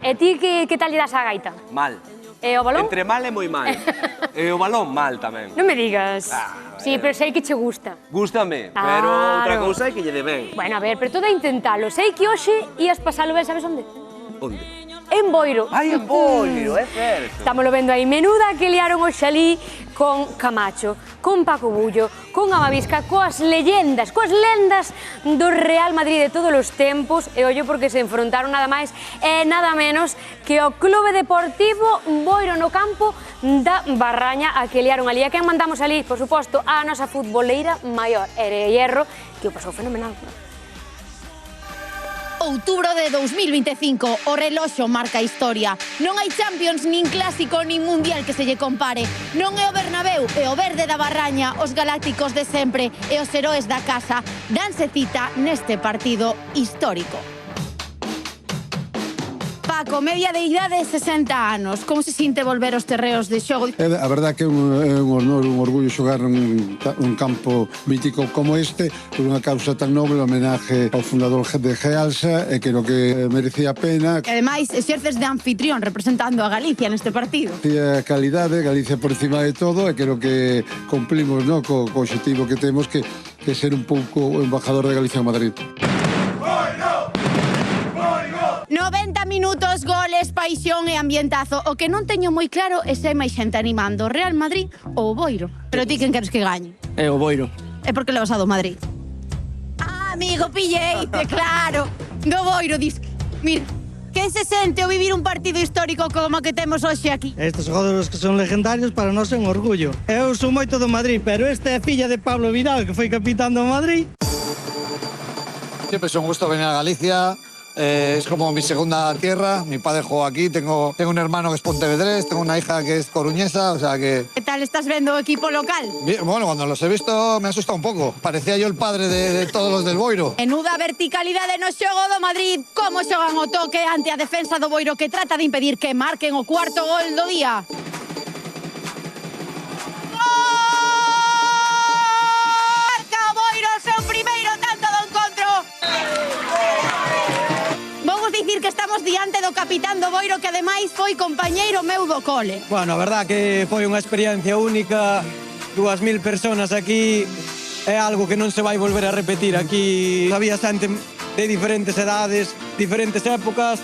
E ti que tal lle das á gaita? Mal. E o balón? Entre mal e moi mal. E o balón mal tamén. Non me digas. Sí, pero sei que che gusta. Gústame, pero outra cousa é que lle dé ben. Bueno, a ver, pero todo é intentalo. Sei que hoxe ías pasalo ben, sabes onde? Onde? En Boiro. Ai, en Boiro, é certo. Estámoslo vendo aí. Menuda que liaron hoxe ali con Camacho, con Paco Bullo, con Amavisca, coas lendas do Real Madrid de todos os tempos, e ollo porque se enfrontaron nada máis e nada menos que o Clube Deportivo Boiro no campo da Barraña, a que liaron ali. A quen mandamos ali? Por suposto, a nosa futboleira maior, Ere Hierro, que o pasou fenomenal. Outubro de 2025, o reloxo marca a historia. Non hai Champions, nin Clásico, nin Mundial que se lle compare. Non é o Bernabéu, é o verde da Barraña, os galácticos de sempre e os heróis da casa. Danse cita neste partido histórico. Paco, media de idade 60 anos. Como se sinte volver aos terreos de xogo? A verdad que é un honor, un orgullo xogar un campo mítico como este por unha causa tan noble, homenaje ao fundador de Gealsa, e creo que merecía a pena. E ademais, exerces de anfitrión representando a Galicia neste partido. A calidade, Galicia por encima de todo, e creo que cumplimos co objetivo que temos, que ser un pouco o embajador de Galicia en Madrid. 90 minutos, goles, paixón e ambientazo. O que non teño moi claro é se hai máis xente animando, Real Madrid ou o Boiro. Pero ti quen queres que gañe? É o Boiro. É porque levas a do Madrid. Ah, amigo, pilleite, claro. Do Boiro, disque. Mira, quen se sente o vivir un partido histórico como o que temos hoxe aquí? Estes xogadores que son legendarios para nós é un orgullo. Eu sou moito do Madrid, pero esta é filla de Pablo Vidal, que foi capitán do Madrid. Siempre es un gusto venir a Galicia. Es como mi segunda tierra. Mi padre jugó aquí, tengo un hermano que es pontevedrés, tengo una hija que es coruñesa, o sea que... Que tal estás vendo o equipo local? Bien, bueno, cuando los he visto me ha asustado un poco. Parecía yo el padre de todos los del Boiro. Menuda verticalidade no xogo do Madrid. Como xogan o toque ante a defensa do Boiro, que trata de impedir que marquen o cuarto gol do día. Marca o Boiro o seu primeiro tanto do encontro. Vamos dicir que estamos diante do capitán do Boiro, que ademais foi compañeiro meu do cole. Bueno, a verdad que foi unha experiencia única. 2000 personas aquí é algo que non se vai volver a repetir. Aquí había xente de diferentes edades, diferentes épocas.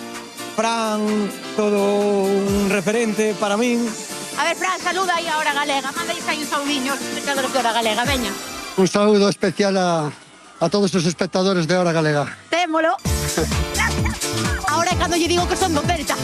Fran, todo un referente para min. A ver, Fran, saluda aí a Hora Galega. Manda aí un saudiño aos espectadores de Hora Galega, veña. Un saúdo especial a todos os espectadores de Hora Galega. Témolo. Ahora é cando lle digo que son do Delta.